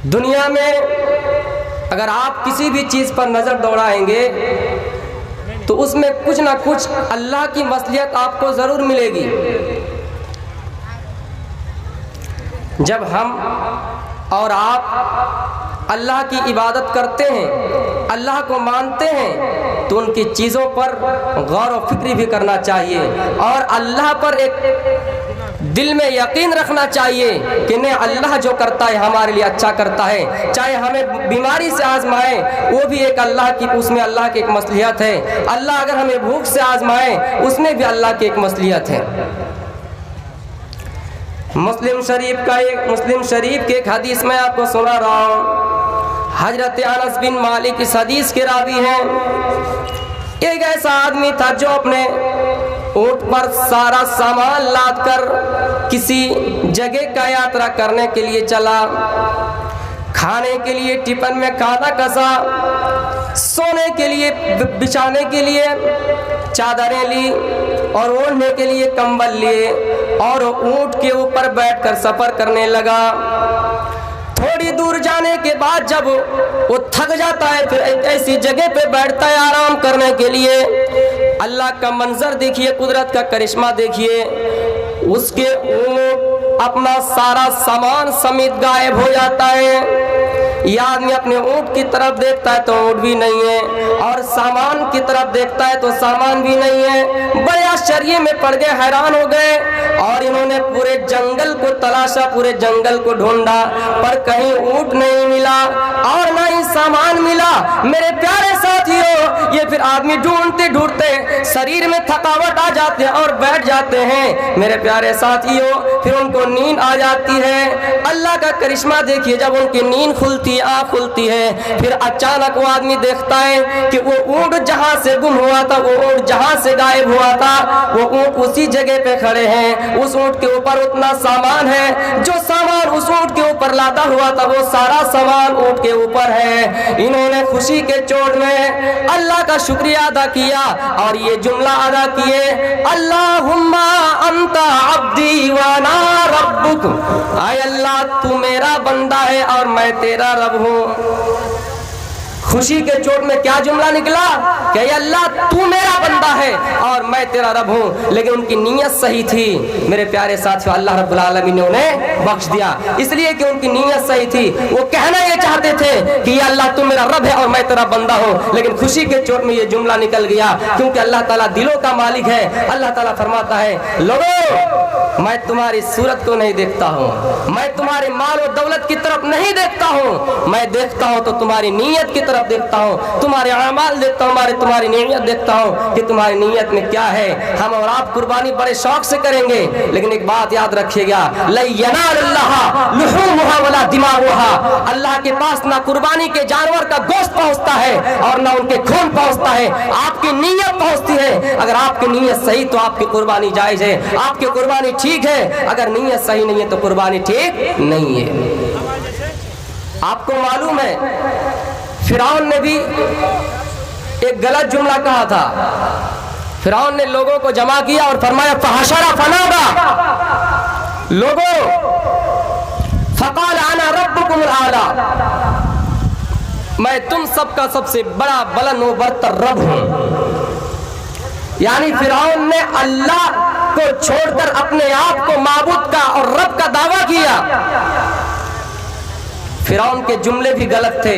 دنیا میں اگر آپ کسی بھی چیز پر نظر دوڑائیں گے تو اس میں کچھ نہ کچھ اللہ کی مصلحت آپ کو ضرور ملے گی۔ جب ہم اور آپ اللہ کی عبادت کرتے ہیں، اللہ کو مانتے ہیں، تو ان کی چیزوں پر غور و فکر بھی کرنا چاہیے اور اللہ پر ایک دل میں یقین رکھنا چاہیے کہ نہیں، اللہ جو کرتا ہے ہمارے لیے اچھا کرتا ہے۔ چاہے ہمیں بیماری سے آزمائے وہ بھی ایک اللہ کی، اس میں اللہ کی ایک مصلحت ہے۔ اللہ اگر ہمیں بھوک سے آزمائے اس میں بھی اللہ کی ایک مصلحت ہے۔ مسلم شریف کے ایک حدیث میں آپ کو سنا رہا ہوں۔ حضرت انس بن مالک اس حدیث کے راوی ہیں۔ ایک ایسا آدمی تھا جو اپنے اونٹ پر سارا سامان لاد کر کسی جگہ کا یاترا کرنے کے لیے چلا۔ کھانے کے لیے ٹفن میں کھانا کسا، سونے کے لیے بچھانے کے لیے چادریں لی اور اوڑھنے کے لیے کمبل لیے اور اونٹ کے اوپر بیٹھ کر سفر کرنے لگا۔ تھوڑی دور جانے کے بعد جب وہ تھک جاتا ہے پھر ایک ایسی جگہ پہ بیٹھتا ہے آرام کرنے کے لیے۔ اللہ کا منظر دیکھیے، قدرت کا کرشمہ دیکھیے، اس کے اونٹ اپنا سارا سامان سمیت غائب ہو جاتا ہے۔ یہ آدمی اپنے اونٹ کی طرف دیکھتا ہے تو اونٹ بھی نہیں ہے، اور سامان کی طرف دیکھتا ہے تو سامان بھی نہیں ہے۔ بڑے آشچرے میں پڑ گئے، حیران ہو گئے، اور انہوں نے پورے جنگل کو تلاشا، پورے جنگل کو ڈھونڈا، پر کہیں اونٹ نہیں ملا اور نہ ہی سامان ملا۔ میرے پیارے ساتھیوں، یہ پھر آدمی ڈھونڈتے ڈھونڈتے شریر میں تھکاوٹ آ جاتے ہیں اور بیٹھ جاتے ہیں۔ میرے پیارے ساتھیوں، پھر ان کو نیند آ جاتی ہے۔ اللہ کا کرشمہ دیکھیے، جب ان کی نیند کھلتی، آنکھ کھلتی ہے، پھر اچانک وہ آدمی دیکھتا ہے کہ وہ اونٹ جہاں سے گم ہوا تھا، وہ اونٹ جہاں سے غائب ہوا تھا، وہ اونٹ اسی جگہ پہ کھڑے ہیں۔ اس اونٹ کے اوپر اتنا سامان ہے، جو سامان اس اونٹ کے اوپر لادا ہوا تھا وہ سارا سامان اونٹ کے اوپر ہے۔ انہوں نے خوشی کے چوٹ میں اللہ کا شکریہ ادا کیا اور یہ جملہ ادا کیے، اللہم انت عبدی وانا ربک، اے اللہ تو میرا بندہ ہے اور میں تیرا رب ہوں۔ خوشی کے چوٹ میں کیا جملہ نکلا کہ اے اللہ تو میرا بندہ ہے اور میں تیرا رب ہوں، لیکن ان کی نیت صحیح تھی۔ میرے پیارے ساتھیوں، اللہ رب العالمین نے انہیں بخش دیا اس لیے کہ ان کی نیت صحیح تھی۔ وہ کہنا یہ چاہتے تھے کہ یا اللہ تو میرا رب ہے اور میں تیرا بندہ ہوں، لیکن خوشی کے چوٹ میں یہ جملہ نکل گیا، کیونکہ اللہ تعالیٰ دلوں کا مالک ہے۔ اللہ تعالیٰ فرماتا ہے، لوگوں میں تمہاری صورت کو نہیں دیکھتا ہوں، میں تمہارے مال و دولت کی طرف نہیں دیکھتا ہوں، میں دیکھتا ہوں تو تمہاری نیت کی طرف دیکھتا ہوں، تمہارے اعمال دیکھتا ہوں، تمہاری نیت دیکھتا ہوں کہ تمہاری نیت میں کیا ہے۔ ہم اور آپ قربانی بڑے شوق سے کریں گے، لیکن ایک بات یاد رکھیے گا، لَن يَنَالَ اللَّهَ لُحُومُهَا وَلَا دِمَاؤُهَا، اللہ کے پاس نہ قربانی کے جانور کا گوشت پہنچتا ہے اور نہ ان کے خون پہنچتا ہے، آپ کی نیت پہنچتی ہے۔ اگر آپ کی نیت صحیح تو آپ کی قربانی جائز ہے، آپ کی قربانی ٹھیک ہے، اگر نیت صحیح نہیں ہے تو قربانی ٹھیک نہیں ہے۔ آپ کو معلوم ہے فرعون نے بھی ایک غلط جملہ کہا تھا۔ فرعون نے لوگوں کو جمع کیا اور فرمایا فحشر فنادى، لوگوں فقال انا ربكم الاعلى، میں تم سب کا سب سے بڑا بلند و برتر رب ہوں۔ یعنی فرعون نے اللہ کو چھوڑ کر اپنے آپ کو معبود کا اور رب کا دعویٰ کیا۔ فرعون کے جملے بھی غلط تھے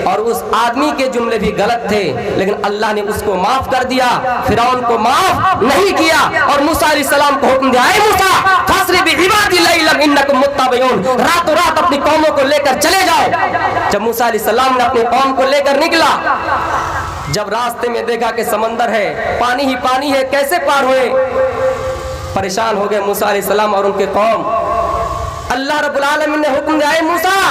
اور اس آدمی کے جملے بھی غلط تھے، لیکن اللہ نے اس کو معاف کر دیا، فرعون کو معاف نہیں کیا، اور موسیٰ علیہ السلام کو حکم دیا، اے موسیٰ فَاسْرِ بِعِبَادِي لَيْلًا إِنَّكُمْ مُتَّبَعُونَ، راتوں رات اپنی قوموں کو لے کر چلے جاؤ۔ جب موسیٰ علیہ السلام نے اپنی قوم کو لے کر نکلا، جب راستے میں دیکھا کہ سمندر ہے، پانی ہی پانی ہے، کیسے پار ہوئے؟ پریشان ہو گئے موسیٰ علیہ السلام اور ان کے قوم۔ اللہ رب العالمین نے حکم دیا، اے موسیٰ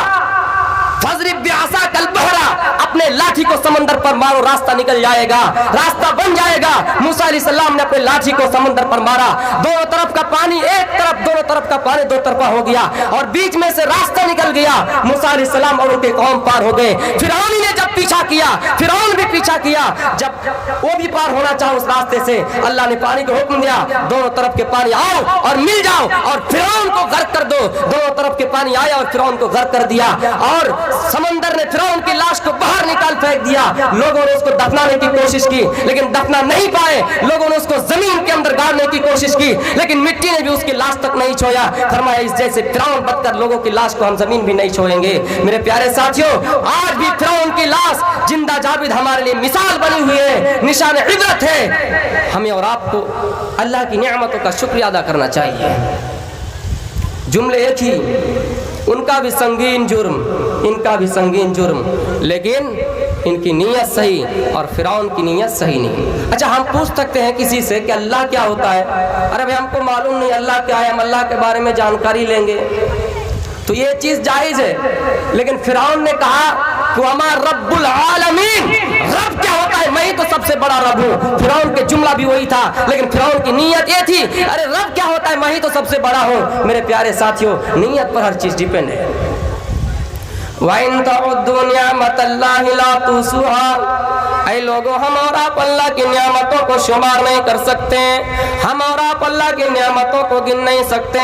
فَاضْرِب بِعَصَاكَ الْبَحْرَ، اپنے لاٹھی लाठी को समंदर पर मारो, रास्ता निकल जाएगा, रास्ता बन जाएगा। मूसा अलैहिस्सलाम ने अपने लाठी को समंदर पर मारा, दोनों तरफ का पानी एक तरफ, दोनों तरफ का पानी दो तरफा हो गया और बीच में से रास्ता निकल गया। मूसा अलैहिस्सलाम और उनके कौम पार हो गए। फिरौन ने जब पीछा किया, फिरौन भी पीछा किया, जब वो भी पार होना चाहा उस रास्ते से, अल्लाह ने पानी को हुक्म दिया, दोनों तरफ के पानी आओ और मिल जाओ और फिरौन को गर्क कर दो। दोनों तरफ के पानी आया और फिरौन को गर्क कर दिया और समंदर ने फिरौन की लाश को बाहर निकाल फेंक दिया। लोगों ने उसको दफनाने की कोशिश की लेकिन दफना नहीं पाए। लोगों ने उसको जमीन के अंदर गाड़ने की कोशिश की लेकिन मिट्टी ने भी उसकी लाश तक नहीं छोया। फरमाया इस जैसे फिरौन बदतर लोगों की लाश को हम जमीन भी नहीं छोएंगे। मेरे प्यारे साथियों, आज भी फिरौन की लाश जिंदा जाबिद हमारे लिए मिसाल बनी हुई है, निशान इबरत है। हमें और आपको अल्लाह की नेमतों का शुक्रिया अदा करना चाहिए। जुमले एक ही, उनका भी संगीन जुर्म, इनका भी संगीन जुर्म, लेकिन इनकी नीयत सही और फिरौन की नीयत सही नहीं। अच्छा, हम पूछ सकते हैं किसी से कि अल्लाह क्या होता है? अरे भाई हमको मालूम नहीं अल्लाह क्या है, हम अल्लाह के बारे में जानकारी लेंगे, तो ये चीज जायज है। लेकिन फिरौन ने कहा कि हमारा रब्बुल आलमीन, रब क्या होता है? मैं ही तो सबसे बड़ा रब हूँ। फिरौन के जुमला भी वही था लेकिन फिरौन की नीयत ये थी, अरे रब क्या होता है, मैं ही तो सबसे बड़ा हूँ। मेरे प्यारे साथियों, नीयत पर हर चीज डिपेंड है। वाइन तउद्दू निअमतल्लाहि ला तुसूहा, ऐ लोगों हम और आप अल्लाह की नियामतों को शुमार नहीं कर सकते, हम और आप अल्लाह की नियामतों को गिन नहीं सकते।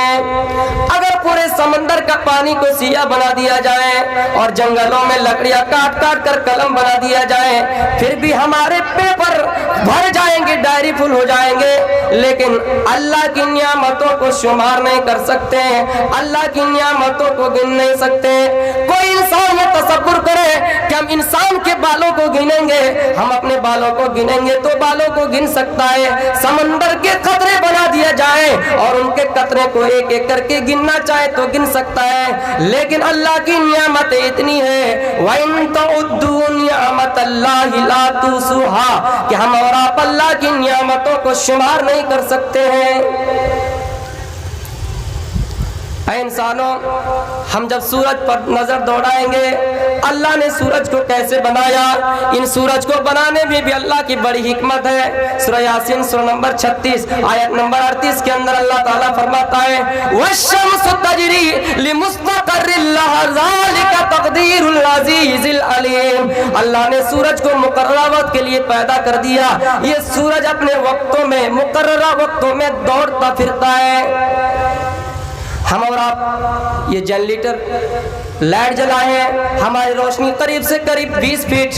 अगर पूरे समंदर का पानी को सिया बना दिया जाए और जंगलों में लकड़ियां काट काट कर कलम बना दिया जाए, फिर भी हमारे पेपर भर जाएंगे, डायरी फुल हो जाएंगे, लेकिन अल्लाह की नियामतों को शुमार नहीं कर सकते, अल्लाह की नियामतों को गिन नहीं सकते। कोई इंसान ये तसव्वुर करे कि हम इंसान के बालों को गिनेंगे, हम अपने बालों को गिनेंगे तो बालों को गिन सकता है। समंदर के कतरे बना दिया जाए और उनके कतरे को एक एक करके गिनना चाहे तो गिन सकता है, लेकिन अल्लाह की नियामत इतनी है, वइन तउद्दू निअमतल्लाहि ला तुसूहा, कि हम और आप अल्लाह की नियामतों को शुमार नहीं कर सकते हैं। इंसानों, हम जब सूरज पर नजर दौड़ाएंगे, अल्लाह ने सूरज को कैसे बनाया, इन सूरज को बनाने में भी अल्लाह की बड़ी हिकमत है। सूरह यासीन सूरह नंबर 36 आयत नंबर 38 के अंदर अल्लाह ताला फरमाता है, वश्शम्सु तजरी लिमुस्तक़र्रिन लहा ज़ालिका तक़दीरुल अज़ीज़िल अलीम। अल्लाह ने सूरज को मुकर्ररा वक्त के लिए पैदा कर दिया। ये सूरज अपने वक्तों में, मुकर्ररा वक्तों में दौड़ता फिरता है। हम और आप ये जनरेटर लाइट जलाए हैं, हमारी रोशनी करीब से करीब 20 फीट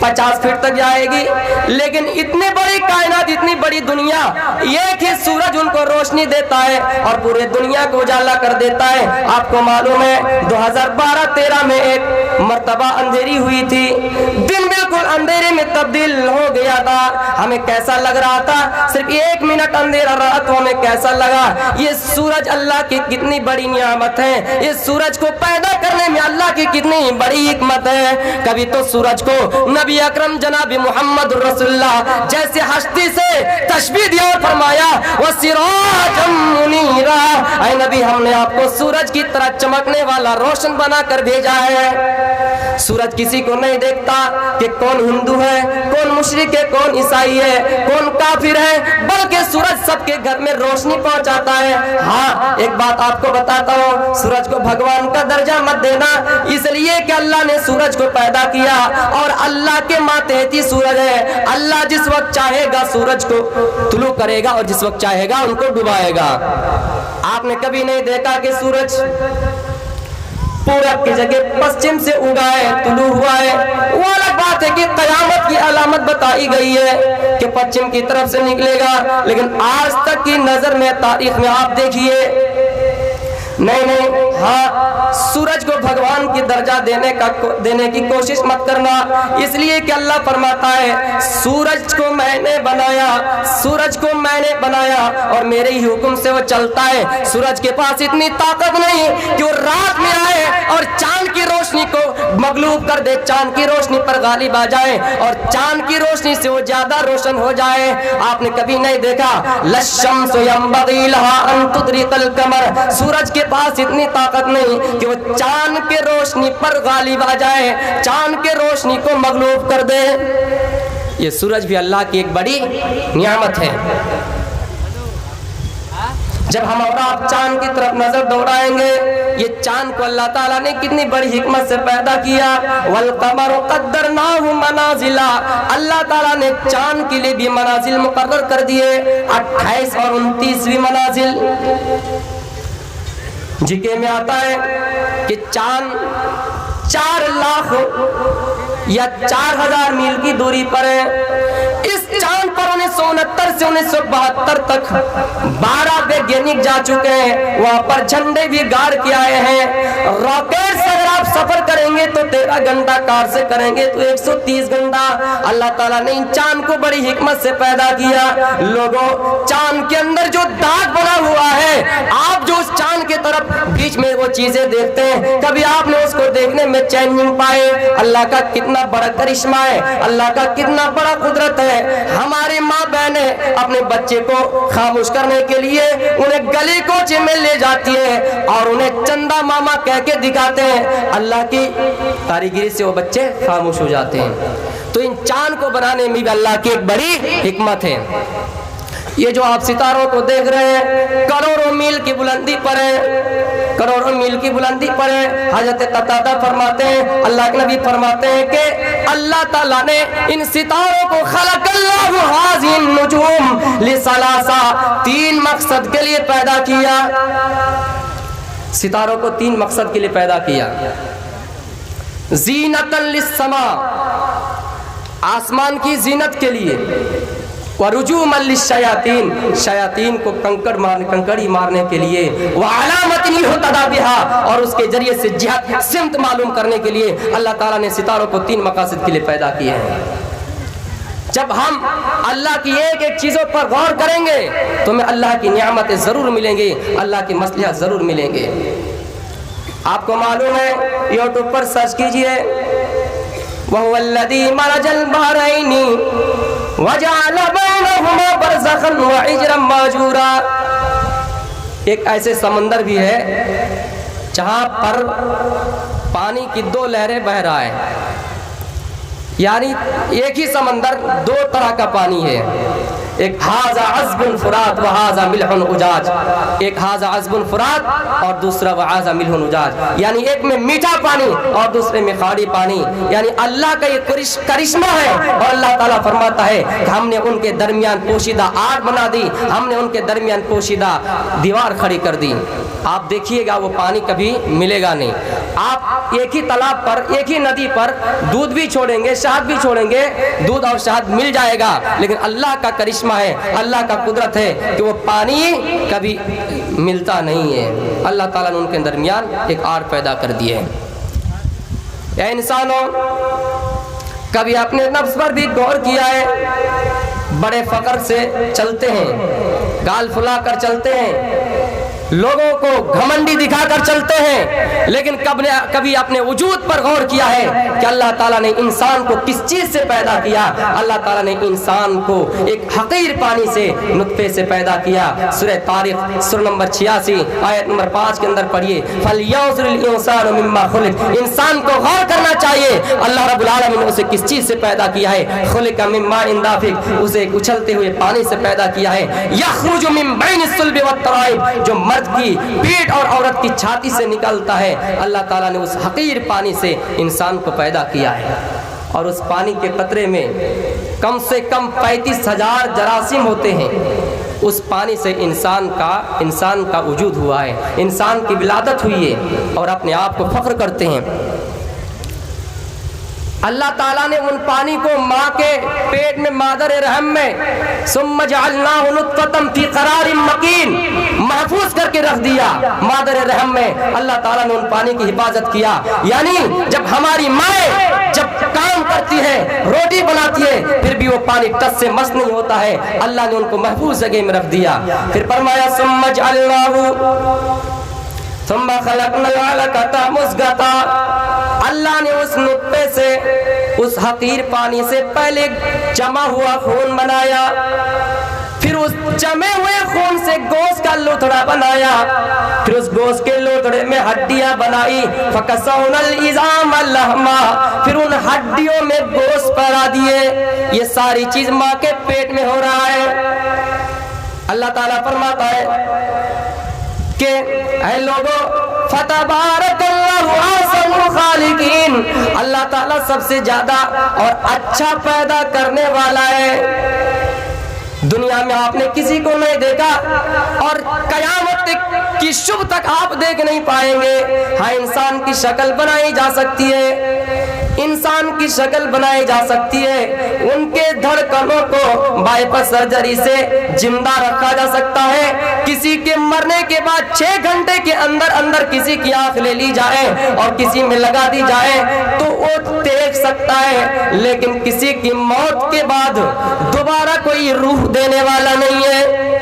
50 फीट तक जाएगी, लेकिन इतनी बड़ी कायनात, इतनी बड़ी दुनिया, एक ही सूरज उनको रोशनी देता है और पूरे दुनिया को उजाला कर देता है। आपको मालूम है 2012-13 में एक मर्तबा अंधेरी हुई थी, दिन बिल्कुल अंधेरे में तब्दील हो गया था। हमें कैसा लग रहा था? सिर्फ 1 मिनट अंधेरा रहा तो हमें कैसा लगा? ये सूरज अल्लाह की कितनी बड़ी नियामत है, इस सूरज को पैदा करने में अल्लाह की कितनी बड़ी हिकमत है। कभी तो सूरज को नबी अकरम जनाब मोहम्मद रसूलुल्लाह जैसे हस्ती से तशबीह दिया और फरमाया, वसिराजम मुनीरा, ऐ नबी हमने आपको सूरज की तरह चमकने वाला रोशन बना कर भेजा है। सूरज किसी को नहीं देखता कि कौन हिंदू है, कौन मुशरिक है, कौन ईसाई है, कौन काफिर है, बल्कि सूरज सबके घर में रोशनी पहुंचाता है। हाँ, एक बात आपको बताता हूँ, सूरज को भगवान का दर्जा मत देना, इसलिए कि अल्लाह ने सूरज को पैदा किया और अल्लाह के मातहती सूरज है। अल्लाह जिस वक्त चाहेगा सूरज को तुलू करेगा और जिस वक्त चाहेगा उनको डुबाएगा। आपने कभी नहीं देखा कि सूरज पूरब की जगह पश्चिम से उगा है, तुलू हुआ है। वो अलग बात है कि कयामत की अलामत बताई गई है कि पश्चिम की तरफ से निकलेगा, लेकिन आज तक की नजर में, तारीख में आप देखिए, नहीं, हाँ, सूरज को भगवान की दर्जा देने की कोशिश मत करना, इसलिए कि अल्लाह फरमाता है, सूरज को मैंने बनाया, सूरज को मैंने बनाया और मेरे ही हुक्म से वो चलता है। सूरज के पास इतनी ताकत नहीं कि वो रात में आए और चांद की रोशनी को मगलूब कर दे, चांद की रोशनी पर गालिब आ जाए और चांद की रोशनी से वो ज्यादा रोशन हो जाए। आपने कभी नहीं देखा, लश्शम्सु यंबगी लहा अन तुद्रिकल कमर, सूरज के पास इतनी ताकत नहीं कि वो चांद चांद के रोशनी पर गालिब आ जाए, चांद के रोशनी को मगलूब कर दे। ये सूरज भी अल्लाह की एक बड़ी नियामत है। जब हम और आप चांद की तरफ नजर दौड़ाएंगे, ये चांद को अल्लाह ताला ने कितनी बड़ी हिकमत से पैदा किया। वल कमर कद्दरनाहु मनाजिला, अल्लाह ताला ने चांद के लिए भी मनाजिल मुकर्रर कर दिए, 28 और 29वीं मनाजिल। जिके में आता है कि चांद 4 लाख या 4000 मील की दूरी पर है। इस चांद पर 1969 से 1972 तक 12 वैज्ञानिक जा चुके हैं, वहां पर झंडे भी गाड़ के आए हैं। रॉकेट से अगर आप सफर करेंगे तो 13 घंटा, कार से करेंगे तो 130 घंटा। अल्लाह ताला ने इन चांद को बड़ी हिकमत से पैदा किया। लोगों, चांद के अंदर जो दाग बना हुआ है, आप जो उस चांद के तरफ बीच में वो चीजें देखते हैं, कभी आपने उसको देखने में चैन नहीं पाए। अल्लाह का कितना बड़ा करिश्मा है, अल्लाह का कितना बड़ा कुदरत है। हमारी माँ बहनें अपने बच्चे को खामोश करने के लिए उन्हें गली कोचे में ले जाती है और उन्हें चंदा मामा कह के दिखाते हैं। अल्लाह की कारीगरी से वो बच्चे खामोश हो जाते हैं। तो इन चांद को बनाने में भी अल्लाह की एक बड़ी हिकमत है। ये जो आप सितारों को देख रहे हैं, करोड़ों मील की बुलंदी पर है, करोड़ों मील की बुलंदी पर है। हजरत कतादा फरमाते हैं, अल्लाह के नबी फरमाते हैं कि अल्लाह ताला ने इन सितारों को खलकल्लाहु हाज़िन नुजूम लिसलासा, 3 मकसद के लिए पैदा किया। सितारों को 3 मकसद के लिए पैदा किया। ज़ीनतन लिस्समा, आसमान की जीनत के लिए। वरुजूमन लिश्शयातीन, शयातीन को कंकड़ी मारने के लिए। व अलामतन युहतदा बिहा, और उसके जरिए से जिहाद सिमत मालूम करने के लिए अल्लाह ताला ने सितारों को 3 मकासद के लिए पैदा किए हैं। जब हम अल्लाह की एक एक चीज़ों पर गौर करेंगे तो हमें अल्लाह की नियामतें ज़रूर मिलेंगी, अल्लाह की मसलिहत ज़रूर मिलेंगे। आपको मालूम है, यूट्यूब पर सर्च कीजिए, वहुवल्लज़ी मरजल बहरैनी वजअल बैनहुमा बरज़खन व हिज्रन महजूरा। एक ऐसे समंदर भी है जहाँ पर पानी की 2 लहरें बह रहा है, यानी एक ही समंदर 2 तरह का पानी है। एक हाजा अज़बुन फुरात व हाजा मिल्हुन उजाज, एक हाजा अज़बुन फुरात और दूसरा व हाजा मिल्हुन उजाज, यानी एक में मीठा पानी और दूसरे में खारी पानी। यानी अल्लाह का ये करिश्मा है। और अल्लाह ताला फरमाता है कि हमने उनके दरमियान पोशीदा आग बना दी, हमने उनके दरमियान पोशीदा दीवार खड़ी कर दी। आप देखिएगा वो पानी कभी मिलेगा नहीं। आप एक ही तालाब पर, एक ही नदी पर दूध भी छोड़ेंगे, शहद भी छोड़ेंगे, दूध और शहद मिल जाएगा। लेकिन अल्लाह का करिश्मा है, अल्लाह का कुदरत है कि वो पानी कभी मिलता नहीं है। अल्लाह ताला ने उनके दरमियान एक आग पैदा कर दी है। या इंसानों, कभी अपने नफ्स पर भी गौर किया है? बड़े फकर से चलते हैं, गाल फुला कर चलते हैं, लोगों को घमंडी दिखाकर चलते हैं, लेकिन कभी अपने वजूद पर गौर किया है कि अल्लाह ताला ने इंसान को किस चीज से पैदा किया? अल्लाह ताला ने इंसान को एक हकीर पानी से, नुत्फे से पैदा किया। सूरह तारिक सूरह नंबर 86 आयत नंबर 5 के अंदर पढ़िए, फलयंजुरिल इंसानु मिम्मा खुलिक, इंसान को गौर करना चाहिए अल्लाह रब्बुल आलमीन ने उसे किस चीज से पैदा किया है। खुलिका मिन माइन दाफिक, उसे एक उछलते हुए पानी से पैदा किया है। यखरुजु मिन बैनिस सुल्बि वत्तराइब, जो मर्द की पीठ और औरत की छाती से निकलता है। अल्लाह ताला ने उस हकीर पानी से इंसान को पैदा किया है। और उस पानी के कतरे में कम से कम 35,000 जरासीम होते हैं। उस पानी से इंसान का वजूद हुआ है, इंसान की विलादत हुई है, और अपने आप को फख्र करते हैं। अल्लाह ताला ने उन पानी को माँ के पेट में मादर रहम में सुम्मा जअलनाहु नुत्फतन फी क़रारिन मकीन, महफूज करके रख दिया मादर रहम में। अल्लाह ताला ने उन पानी की हिफाजत किया। यानी जब हमारी माँ जब काम करती है, रोटी बनाती है, फिर भी वो पानी टस से मस नहीं होता है। अल्लाह ने उनको महफूज जगह में रख दिया। फिर फरमाया सुम्मा जअलनाहु सुम्मा खलक़नल अलक़ता मुज़ग़ता, अल्लाह ने उस नुत्फे से, उस हकीर पानी से पहले जमा हुआ खून बनाया, फिर उस जमे हुए खून से गोश्त का लोथड़ा बनाया, फिर उस गोश्त के लोथड़े में हड्डियां बनाई, फकसौनल इज़ाम लहमा, फिर उन हड्डियों में गोश्त पड़ा दिए। ये सारी चीज माँ के पेट में हो रहा है। अल्लाह ताला फरमाता है कि ऐ लोगों, फतबारकल्लाहु अहसनुल खालिकीन, अल्लाह ताला सबसे ज्यादा और अच्छा पैदा करने वाला है। दुनिया में आपने किसी को नहीं देखा और कयामत की शुभ तक आप देख नहीं पाएंगे। हाँ, इंसान की शक्ल बनाई जा सकती है, इंसान की शक्ल बनाई जा सकती है, उनके धड़कनों को बाईपास सर्जरी से जिंदा रखा जा सकता है। किसी के मरने के बाद 6 घंटे के अंदर अंदर किसी की आंख ले ली जाए और किसी में लगा दी जाए तो वो देख सकता है, लेकिन किसी की मौत के बाद दोबारा कोई रूह देने वाला नहीं है।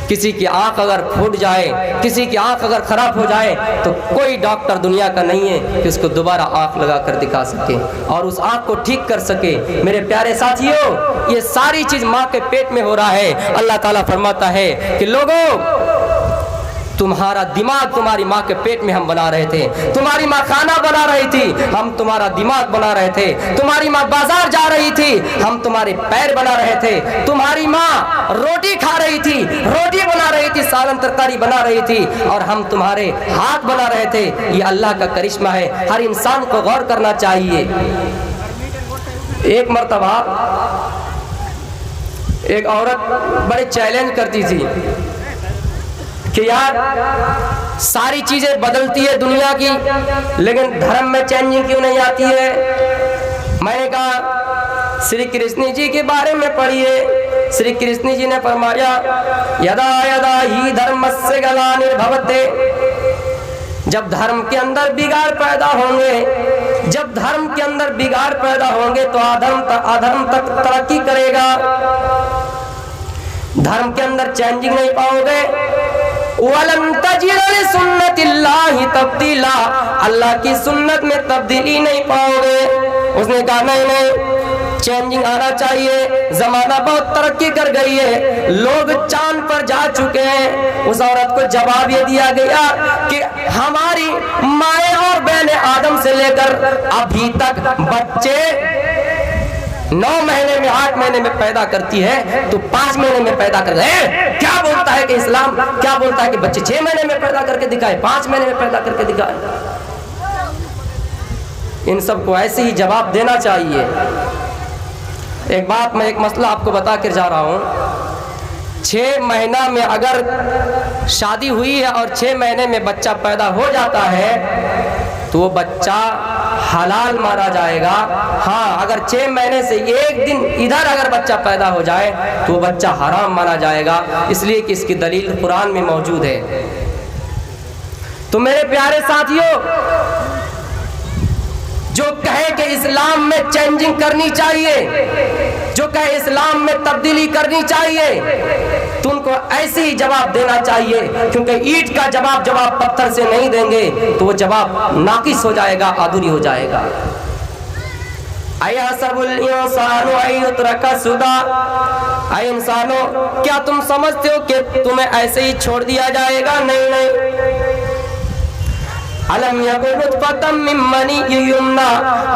किसी की आंख अगर फूट जाए, किसी की आंख अगर खराब हो जाए तो कोई डॉक्टर दुनिया का नहीं है कि उसको दोबारा आंख लगा कर दिखा सके और उस आंख को ठीक कर सके। मेरे प्यारे साथियों, ये सारी चीज माँ के पेट में हो रहा है। अल्लाह ताला फरमाता है कि लोगों, तुम्हारा दिमाग तुम्हारी माँ के पेट में हम बना रहे थे, तुम्हारी माँ खाना बना रही थी, हम तुम्हारा दिमाग बना रहे थे, तुम्हारी माँ बाजार जा रही थी, हम तुम्हारे पैर बना रहे थे, तुम्हारी माँ रोटी खा रही थी, रोटी बना रही थी, सालन तरकारी बना रही थी और हम तुम्हारे हाथ बना रहे थे। ये अल्लाह का करिश्मा है, हर इंसान को गौर करना चाहिए। एक मर्तबा एक औरत बड़े चैलेंज करती थी कि यार सारी चीजें बदलती है दुनिया की, लेकिन धर्म में चेंजिंग क्यों नहीं आती है। मैंने कहा श्री कृष्ण जी के बारे में पढ़िए। श्री कृष्ण जी ने फरमाया, यदा यदा ही धर्मस्य ग्लानिर्भवते, जब धर्म के अंदर बिगाड़ पैदा होंगे, जब धर्म के अंदर बिगाड़ पैदा होंगे तो अधर्म तक तरक्की करेगा। धर्म के अंदर चेंजिंग नहीं पाओगे। वलन तजिद लिसुन्नतिल्लाहि तब्दीला, अल्लाह की सुन्नत में तब्दीली नहीं पाओगे। उसने कहा नहीं, चेंजिंग आना चाहिए, जमाना बहुत तरक्की कर गई है, लोग चांद पर जा चुके हैं। उस औरत को जवाब ये दिया गया कि हमारी माएँ और बहनें आदम से लेकर अभी तक बच्चे 9 महीने में 8 महीने में पैदा करती है तो 5 महीने में पैदा कर गए। क्या बोलता है कि इस्लाम क्या बोलता है कि बच्चे 6 महीने में पैदा करके दिखाए, 5 महीने में पैदा करके दिखाए। इन सबको ऐसे ही जवाब देना चाहिए। एक बात, मैं एक मसला आपको बता कर जा रहा हूँ। 6 महीना में अगर शादी हुई है और 6 महीने में बच्चा पैदा हो जाता है तो वो बच्चा हलाल माना जाएगा। हाँ, अगर 6 महीने से एक दिन इधर अगर बच्चा पैदा हो जाए तो वो बच्चा हराम माना जाएगा, इसलिए कि इसकी दलील कुरान में मौजूद है। तो मेरे प्यारे साथियों, जो कहे कि इस्लाम में चेंजिंग करनी चाहिए, जो कहे इस्लाम में तब्दीली करनी चाहिए, तो उनको ऐसे ही जवाब देना चाहिए, क्योंकि ईंट का जवाब पत्थर से नहीं देंगे तो वो जवाब नाकिस हो जाएगा, अधूरी हो जाएगा। ऐ इंसानों, क्या तुम समझते हो कि तुम्हें ऐसे ही छोड़ दिया जाएगा? नहीं। अलम यकुन नुतफतम मिन मनी युमना,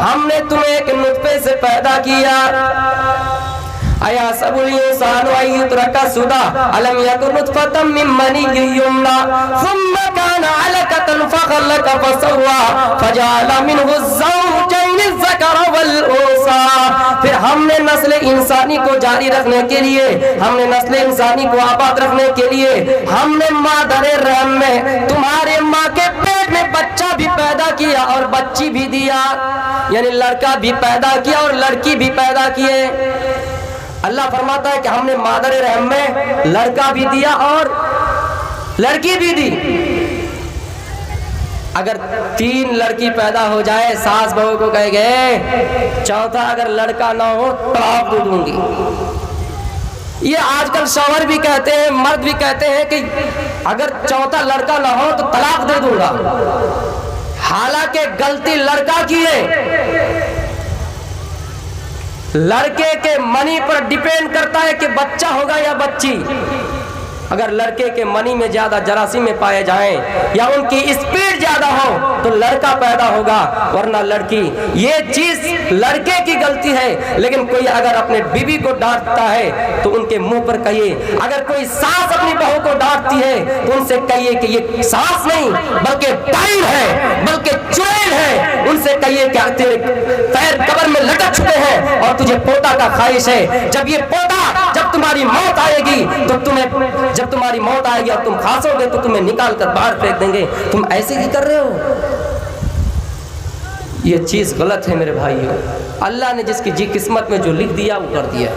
हमने तुम्हें एक नुतफे से पैदा किया। अया सबुल इंसान युतरका सुदा, अलम यकुन नुतफतम मिन मनी युमना सुम्मा काना अलकतन फखलक फसवा फजअल मिनहु ज़ौजैन ज़कर वल उन्सा। फिर हमने नस्ल इंसानी को जारी रखने के लिए, हमने नस्ल इंसानी को आबाद रखने के लिए हमने मादरे रहम में तुम्हारे माँ के पेट में बच्चा भी पैदा किया और बच्ची भी दिया, यानी लड़का भी पैदा किया और लड़की भी पैदा किए। अल्लाह फरमाता है कि हमने मादर रहम में लड़का भी दिया और लड़की भी दी। अगर 3 लड़की पैदा हो जाए, सास बहू को कह गए चौथा अगर लड़का ना हो तलाक दे दूंगी। ये आजकल शौहर भी कहते हैं, मर्द भी कहते हैं कि अगर चौथा लड़का ना हो तो तलाक दे दूंगा, हालांकि गलती लड़का की है। लड़के के मनी पर डिपेंड करता है कि बच्चा होगा या बच्ची। अगर लड़के के मनी में ज्यादा जरासीम पाए जाएं या उनकी स्पीड ज्यादा हो तो लड़का पैदा होगा, वरना लड़की। ये चीज लड़के की गलती है। लेकिन कोई अगर अपने बीवी को डांटता है तो उनके मुंह पर कहिए, अगर कोई सास अपनी बहू को डांटती है तो उनसे कहिए कि ये सास नहीं बल्कि टाइम है, बल्कि चुड़ैल है। उनसे कहिए कि तेरे पैर कब्र में लटक चुके हैं और तुझे पोता का ख्वाहिश है। जब ये पोता, जब तुम्हारी मौत आएगी तो जब तुम्हारी मौत आएगी और तुम खासोगे तो तुम्हें निकाल कर बाहर फेंक देंगे। तुम ऐसे ही कर रहे हो, ये चीज गलत है मेरे भाइयों। अल्लाह ने जिसकी जी किस्मत में जो लिख दिया वो कर दिया।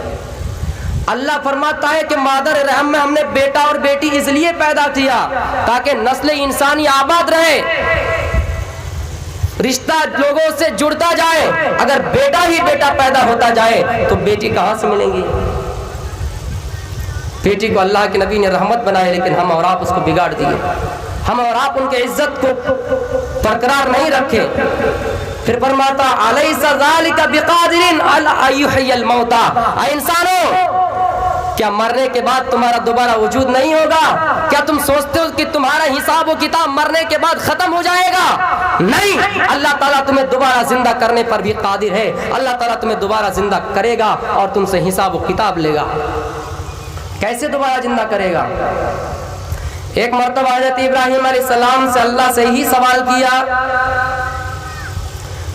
अल्लाह फरमाता है कि मादर रहम में हमने बेटा और बेटी इसलिए पैदा किया ताकि नस्ल इंसानी आबाद रहे, रिश्ता लोगों से जुड़ता जाए। अगर बेटा ही बेटा पैदा होता जाए तो बेटी कहां से मिलेंगी? बेटी को अल्लाह के नबी ने रहमत बनाया, लेकिन हम और आप उसको बिगाड़ दिए। हम और आप उनके इज्जत को बरकरार नहीं रखे। फिर फरमाता अलैसा ज़ालिका बिक़ादिरिन अला अय्युहियल मौता, ऐ इंसानों, क्या मरने के बाद तुम्हारा दोबारा वजूद नहीं होगा? क्या तुम सोचते हो कि तुम्हारा हिसाब व किताब मरने के बाद खत्म हो जाएगा? नहीं, अल्लाह ताला तुम्हें दोबारा जिंदा करने पर भी कादिर है। अल्लाह ताला तुम्हें दोबारा जिंदा करेगा और तुमसे हिसाब व किताब लेगा। कैसे दोबारा जिंदा करेगा? एक मर्तबा हज़रत इब्राहिम अलैहिस्सलाम से अल्लाह से ही सवाल किया।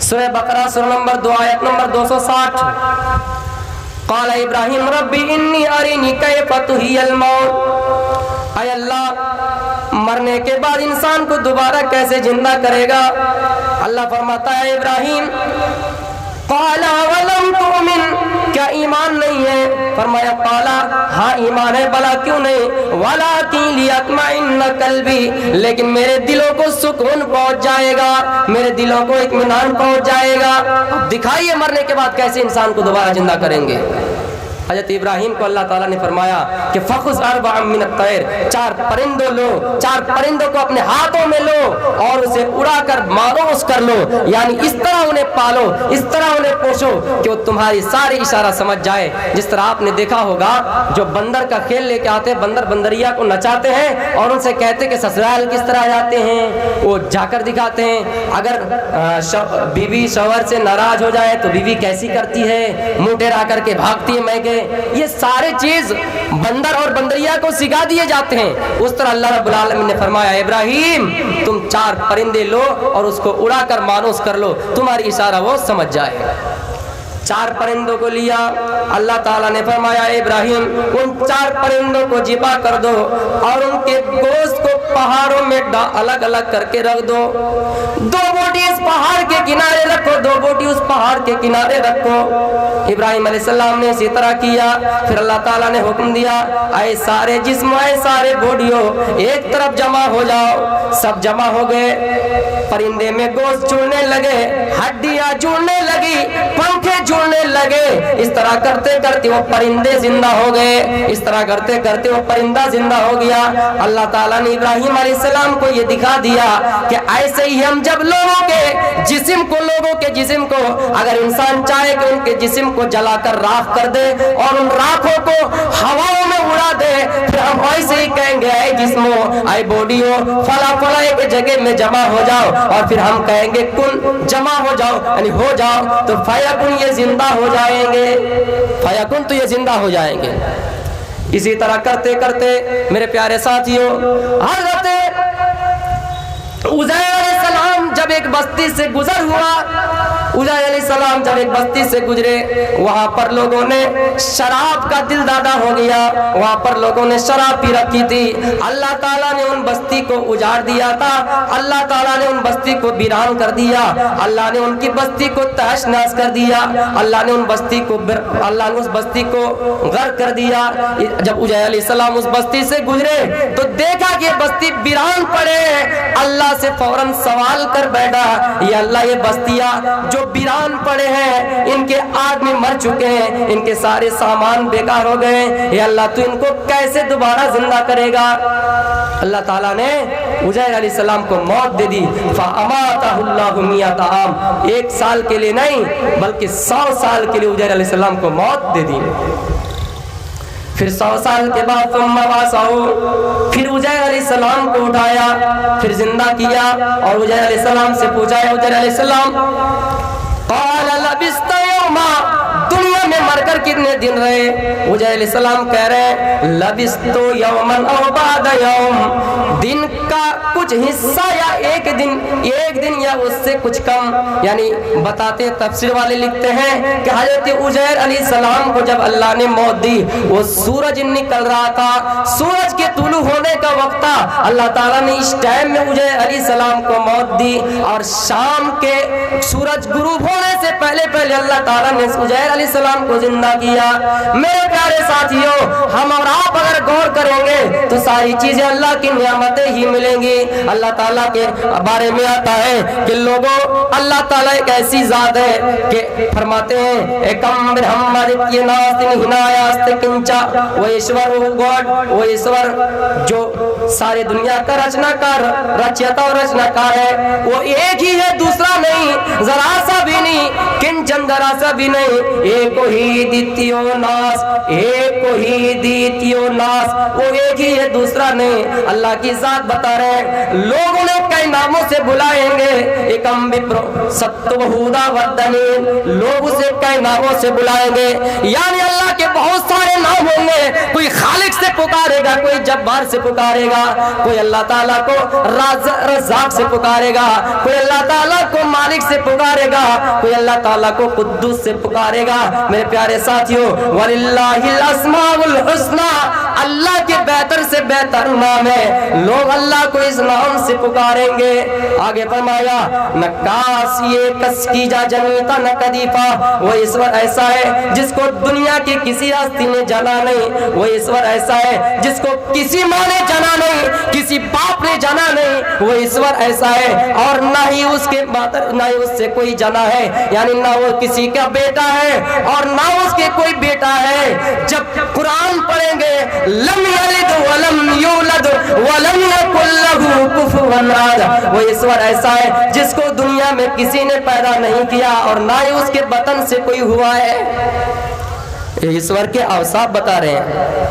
सूरह बकरा सूरह नंबर 2 आयत नंबर 260, क़ाल इब्राहिम रब्बी इन्नी अरिनी कैफ़ तुहियल मौत, ऐ अल्लाह मरने के बाद इंसान को दोबारा कैसे जिंदा करेगा? अल्लाह फरमाता है इब्राहिम, क़ाल वलम तुमिन, क्या ईमान नहीं है? फरमाया क़ाला, हाँ ईमान है। भला क्यों नहीं? वलाकिन लियत्मइन्ना क़ल्बी, लेकिन मेरे दिलों को सुकून पहुंच जाएगा, मेरे दिलों को इत्मीनान पहुंच जाएगा। अब दिखाइए मरने के बाद कैसे इंसान को दोबारा जिंदा करेंगे? हज़रत इब्राहिम को अल्लाह ताला ने फरमाया कि फ़ख़ुज़ अर्बअम मिन अत-तैर, 4 परिंदों लो, 4 परिंदों को अपने हाथों में लो और उसे उड़ाकर मारूस कर लो। यानी इस तरह उन्हें पालो, इस तरह उन्हें पोषो कि वो तुम्हारी सारी इशारा समझ जाए। जिस तरह आपने देखा होगा जो बंदर का खेल लेके आते हैं, बंदर बंदरिया को नचाते हैं और उनसे कहते हैं कि ससुराल किस तरह जाते हैं, वो जाकर दिखाते हैं। अगर बीवी शौहर से नाराज हो जाए तो बीवी कैसी करती है, मुंह टेढ़ा करके भागती है महके। ये सारे चीज बंदर और बंदरिया को सिखा दिए जाते हैं। उस तरह अल्लाह रब्बुल आलमीन ने फरमाया इब्राहिम तुम 4 परिंदे लो और उसको उड़ाकर मानूस कर लो, तुम्हारी इशारा वो समझ जाएगा। 4 परिंदों को लिया, अल्लाह ताला ने फरमाया इब्राहिम उन 4 परिंदों को जिबा कर दो और उनके गोश्त को पहाड़ों में अलग अलग करके रख दो। 2 बोटी इस पहाड़ के किनारे रखो, 2 बोटी उस पहाड़ के किनारे रखो। इब्राहिम अलैहिस्सलाम ने इसी तरह किया। फिर अल्लाह ताला ने हुक्म दिया ऐ सारे जिस्म, ऐ सारे बॉडियों एक तरफ जमा हो जाओ। सब जमा हो गए, परिंदे में गोश्त जुड़ने लगे, हड्डियां जुड़ने लगी, पंखे जुड़ने लगे। इस तरह करते करते वो परिंदे जिंदा हो गए, इस तरह करते करते वो परिंदा जिंदा हो गया। अल्लाह ताला ने इब्राहिम अलैहिस्सलाम को ये दिखा दिया कि ऐसे ही हम जब लोगों के जिस्म को अगर इंसान चाहे कि उनके जिस्म को जलाकर राख कर दे और उन राखों को हवाओं में उड़ा दे, फिर हम ऐसे ही कहेंगे ऐ जिस्मो, ऐ बॉडियो, फला फला एक जगह में जमा हो जाओ और फिर हम कहेंगे कुन, जमा हो जाओ, यानी हो जाओ, तो फयकुन ये जिंदा हो जाएंगे, फयकुन तो ये जिंदा हो जाएंगे। इसी तरह करते करते मेरे प्यारे साथियों, हज़रत उज़ैर अलैहिस्सलाम जब एक बस्ती से गुजर हुआ, उज़ैर अलैहिस्सलाम जब एक बस्ती से गुजरे, वहां पर लोगों ने शराब का दिल दादा हो गया, वहां पर लोगों ने शराब पी रखी थी। अल्लाह ताला ने उन बस्ती को उजाड़ दिया था, अल्लाह ताला ने उन बस्ती को वीरान कर दिया, अल्लाह ने उनकी बस्ती को तहस नहस कर दिया, अल्लाह ने उस बस्ती को गर्क कर दिया। जब उज़ैर अलैहिस्सलाम उस बस्ती से गुजरे तो देखा कि ये बस्ती वीरान पड़े। अल्लाह से फौरन सवाल कर बैठा, ये अल्लाह ये बस्तियां जो جو ویران پڑے ہیں، ان کے آدمی مر چکے ہیں، ان کے سارے سامان بیکار ہو گئے، اے اللہ تو ان کو کیسے دوبارہ زندہ کرے گا؟ اللہ تعالیٰ نے عزیر علیہ السلام کو موت دے دی۔ فَأَمَاتَهُ اللَّهُ مِئَةَ عَامٍ، 1 سال کے لیے نہیں بلکہ 100 سال کے لیے عزیر علیہ السلام کو موت دے دی۔ پھر 100 سال کے بعد ثم بعثه، پھر عزیر علیہ السلام کو اٹھایا، پھر زندہ کیا اور عزیر علیہ السلام سے پوچھا، عزیر علیہ السلام قال لبثت یوما، دنیا میں مر کر کتنے دن رہے؟ عزیر علیہ السلام کہہ رہے ہیں لبثت یوما او بعد یوم، دن کا کچھ حصہ یا ایک دن یا اس سے کچھ کم، یعنی بتاتے تفسیر والے لکھتے ہیں کہ حضرت عزیر علیہ السلام کو جب اللہ نے موت دی وہ سورج نکل رہا تھا، سورج کے طلوع ہونے کا وقت تھا، اللہ تعالیٰ نے اس ٹائم میں عزیر علیہ السلام کو موت دی، اور شام کے سورج غروب ہونے سے پہلے اللہ تعالیٰ نے عزیر علیہ السلام کو زندہ کیا۔ میرے پیارے ساتھیوں، ہم اور آپ اگر غور کریں گے تو ساری چیزیں اللہ کی نعمتیں ہی ملیں گی۔ اللہ تعالیٰ کے بارے میں آتا ہے کہ لوگوں، اللہ تعالیٰ ایک ایسی ذات ہے کہ فرماتے ہیں ایکم برہمت یہ ناستن ہنایاست کنچا، وہ ایشور، وہ گاڈ، وہ ایشور جو سارے دنیا کا رچناکار، رچیتا اور رچناکار ہے، وہ ایک ہی ہے، دوسرا نہیں، ذرا سا بھی نہیں، کنچن ذرا سا بھی نہیں، ایک ہی دیتیو ناس، ایک ہی دیتیو ناس، وہ ایک ہی ہے، دوسرا نہیں۔ اللہ کی ذات بتا رہے ہیں لوگ انہیں کئی ناموں سے بلائیں گے، ایکم بپرو ستو بہودا ودنین، لوگ اسے کئی ناموں سے بلائیں گے، یعنی اللہ کے بہت سارے نام ہوں گے، کوئی خالق سے پکارے گا، کوئی جبار سے پکارے گا، کوئی اللہ تعالیٰ کو رزاق سے پکارے گا، کوئی اللہ تعالیٰ کو مالک سے پکارے گا، کوئی اللہ تعالیٰ کو قدوس سے پکارے گا۔ میرے پیارے ساتھیوں، وَلِلَّهِ الْأَسْمَاءُ الْحُسْنَى، اللہ کے بہتر سے بہتر نام ہے، لوگ اللہ کو اس نام سے پکاریں گے۔ آگے فرمایا نکاس یہ کس کی جا جنیتا نقدیفا، وہ ایشور ایسا ہے جس کو دنیا کی کسی ہستی نے جانا نہیں، وہ ایشور ایسا ہے جس کو کسی ماں نے جانا نہیں، کسی باپ نے جانا نہیں، وہ ایشور ایسا ہے، اور نہ ہی اس کے نہ ہی اس سے کوئی جانا ہے، یعنی نہ وہ کسی کا بیٹا ہے اور نہ اس کے کوئی بیٹا ہے۔ جب قرآن پڑھیں گے لم یلد ولم یولد ولم یکن لہ کفوا احد، وہ ایشور ایسا ہے جس کو دنیا میں کسی نے پیدا نہیں کیا اور نہ ہی اس کے بطن سے کوئی ہوا ہے۔ ایشور کے اوصاف بتا رہے ہیں۔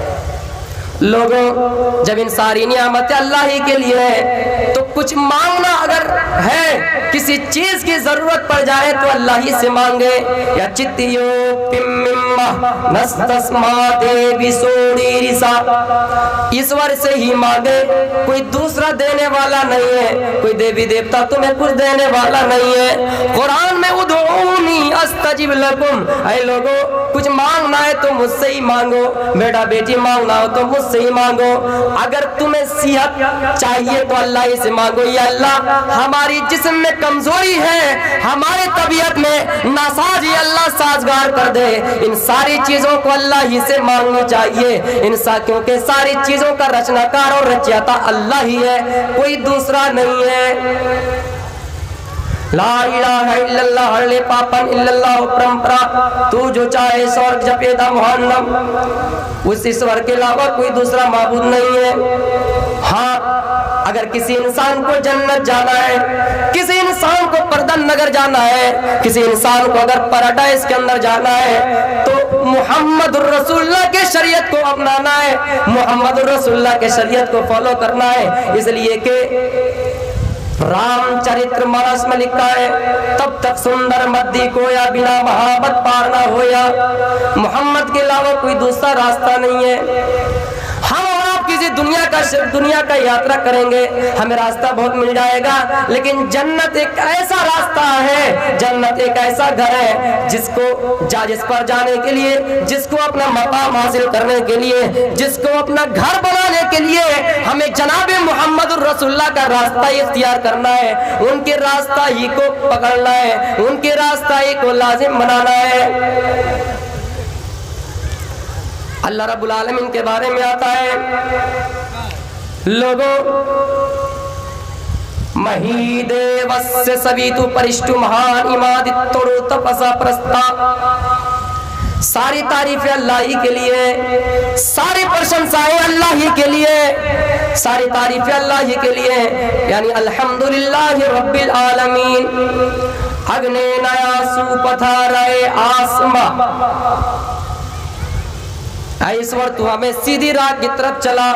لوگوں، جب ان ساری نعمتیں اللہ ہی کے لیے ہے تو کچھ مانگنا اگر ہے، کسی چیز کی ضرورت پڑ جائے تو اللہ ہی سے مانگے۔ یا چتیو پمما نستسما دے بسوڑی رسا، ایشور سے ہی مانگے، کوئی دوسرا دینے والا نہیں ہے، کوئی دیوی دیوتا تمہیں کچھ دینے والا نہیں ہے۔ قرآن میں ادعونی استجب لکم، اے لوگوں کچھ مانگنا ہے تو مجھ سے ہی مانگو، بیٹا بیٹی مانگنا ہو تو مجھ سے ہی مانگو، اگر تمہیں صحت چاہیے تو اللہ ہی سے مانگو، یا اللہ ہماری جسم میں کمزوری ہے، ہمارے طبیعت میں ناساز، یا اللہ سازگار کر دے۔ ان ساری چیزوں کو اللہ ہی سے مانگنی چاہیے، کیونکہ ساری چیزوں کا رچناکار اور رچیتا اللہ ہی ہے، کوئی دوسرا نہیں ہے۔ لا الہ الا اللہ ہرلے پاپن الا اللہ پرمپرا، تو جو چاہے سورگ جپے دا محنم، اس ایشور کے علاوہ کوئی دوسرا معبود نہیں ہے۔ ہاں، اگر کسی انسان کو جنت جانا ہے، کسی انسان کو پردن نگر جانا ہے، کسی انسان کو اگر پیراڈائز کے اندر جانا ہے تو محمد الرسول اللہ کے شریعت کو اپنانا ہے، محمد الرسول اللہ کے شریعت کو فالو کرنا ہے، اس لیے کہ رام چرتر مانس میں لکھا ہے تب تک سندر مدی کو یا بنا محبت پار نہ ہویا، محمد کے علاوہ کوئی دوسرا راستہ نہیں ہے۔ ہم اور آپ کسی دنیا کا یاترا کریں گے، ہمیں راستہ بہت مل جائے گا، لیکن جنت ایک ایسا راستہ ہے، جنت ایک ایسا گھر ہے جس پر جانے کے لیے، جس کو اپنا مقام حاصل کرنے کے لیے، جس کو اپنا گھر بنانے کے لیے ہمیں جناب محمد الرسول اللہ کا راستہ اختیار کرنا ہے، ان کے راستہ ہی کو پکڑنا ہے، ان کے راستہ ہی کو لازم بنانا ہے۔ اللہ رب العالمین کے بارے میں آتا ہے لوگوں ಮಹೀದೆ ವಸ್ಯ ಸವಿತು ಪರಿಷ್ಟು ಮಹಾನ್ ಇಮಾದಿತ್ತೊಡು ತಪಸ ಪ್ರಸ್ತಾ. सारी तारीफें अल्लाह ही के लिए, सारी प्रशंसाएं अल्लाह ही के लिए, सारी तारीफें अल्लाह ही के लिए, यानी अल्हम्दुलिल्लाह रब्बिल आलमीन. अग्ने नया सुपथारे आसमा. ऐ ईश्वर तू हमें सीधी राह की तरफ चला.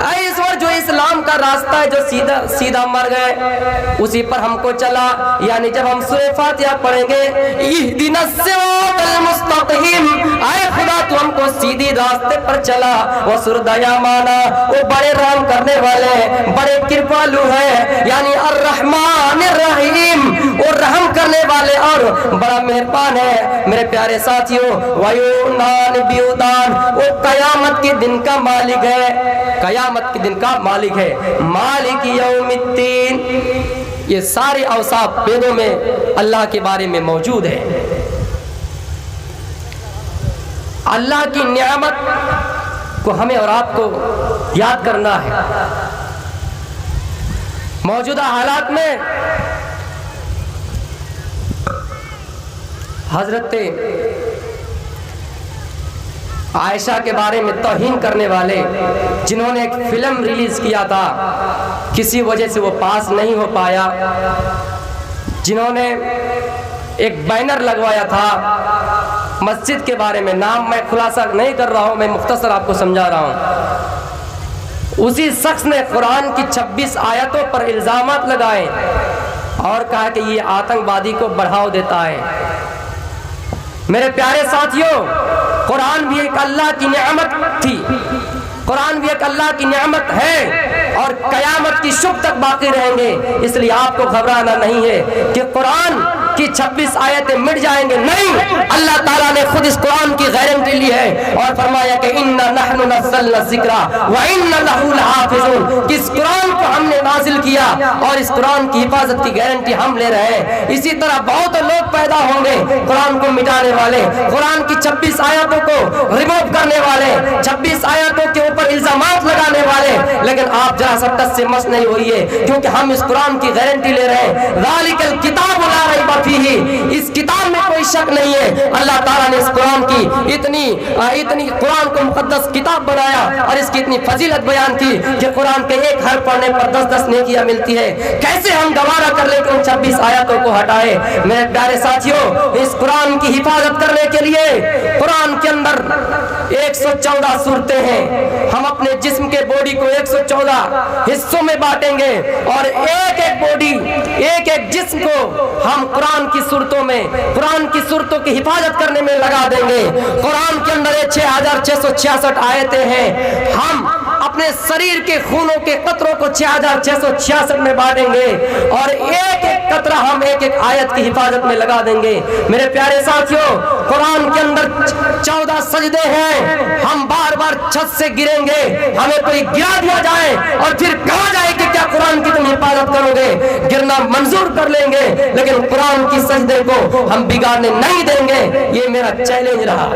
ऐ ईश्वर जो इस्लाम का रास्ता है, जो सीधा सीधा मर गए, उसी पर हमको चला. यानी जब हम सूरह फातिहा पढ़ेंगे, इहदिनस सिरातल मुस्तकीम, ऐ खुदा तू हमको सीधी रास्ते पर चला. वो सुरदयामाना, वो बड़े रहम करने वाले, बड़े कृपालु है, यानी अर्रहमानिर रहीम, वो रहम करने वाले और बड़ा मेहरबान है. मेरे प्यारे साथियों, वयुनान बियुदान, वो कयामत के दिन का मालिक है, कयामत के दिन का मालिक है. मालिक यौमिद्दीन, ये सारे औसाफ वेदों में अल्लाह के बारे में मौजूद है. अल्लाह की नियामत को हमें और आपको याद करना है. मौजूदा हालात में हजरत आयशा के बारे में तौहीन करने वाले, जिन्होंने एक फिल्म रिलीज किया था, किसी वजह से वो पास नहीं हो पाया, जिन्होंने एक बैनर लगवाया था मस्जिद के बारे में, नाम मैं खुलासा नहीं कर रहा हूँ, मैं मुख्तसर आपको समझा रहा हूँ. उसी शख्स ने कुरान की 26 आयतों पर इल्जामात लगाए और कहा कि ये आतंकवादी को बढ़ावा देता है. मेरे प्यारे साथियों, कुरान भी एक अल्लाह की नियामत थी, कुरान भी एक अल्लाह की नियामत है और कयामत की शुभ तक बाकी रहेंगे. इसलिए आपको घबराना नहीं है कि कुरान की 26 आयतें मिट जाएंगे, नहीं. अल्लाह ताला ने खुद इस कुरान की गारंटी ली है और फरमाया कि इन्ना नहनु नज़्ज़लना ज़िक्रा व इन्ना लहू लहाफ़िज़ून, कि इस कुरान को हमने नाजिल किया और इस कुरान की हिफाजत की गारंटी हम ले रहे हैं. इसी तरह बहुत लोग पैदा होंगे कुरान को मिटाने वाले, कुरान की 26 आयतों को रिमूव करने वाले, 26 आयतों के ऊपर इल्जामात लगाने वाले. लेकिन आप जरा सा टस से मस नहीं होइए, क्योंकि हम इस कुरान की गारंटी ले रहे हैं. ज़ालिकल किताबु ला रैब फीही, इस किताब में कोई शक नहीं है. अल्लाह ताला ने इस कुरान की इतनी कुरान को मुकद्दस किताब बनाया और इसकी इतनी फजीलत बयान की कि कुरान के एक हर्फ पढ़ने पर 10-10 नेकियां मिलती है. कैसे हम गवारा कर ले कि उन 26 आयतों को हटाए. मेरे प्यारे साथियों, इस कुरान की हिफाजत करने के लिए कुरान के अंदर 114 सूरतें हैं. हम अपने जिस्म के बॉडी को 114 हिस्सों में बांटेंगे और एक एक बॉडी, एक एक जिस्म को हम कुरान की सूरतों में, कुरान की सूरतों की हिफाजत करने में लगा देंगे. कुरान के अंदर 6666 आयतें हैं. हम अपने शरीर के खूनों के कतरों को 6666 में बांटेंगे और एक एक कतरा हम एक एक आयत की हिफाजत में लगा देंगे. मेरे प्यारे साथियों, कुरान के अंदर 14 सजदे हैं. हम बार बार छत से गिरेंगे, हमें कोई गिरा दिया जाए और फिर कहा जाए कि क्या कुरान की तुम हिफाजत करोगे, गिरना मंजूर कर लेंगे, लेकिन कुरान की सजदे को हम बिगाड़ने नहीं देंगे. ये मेरा चैलेंज रहा.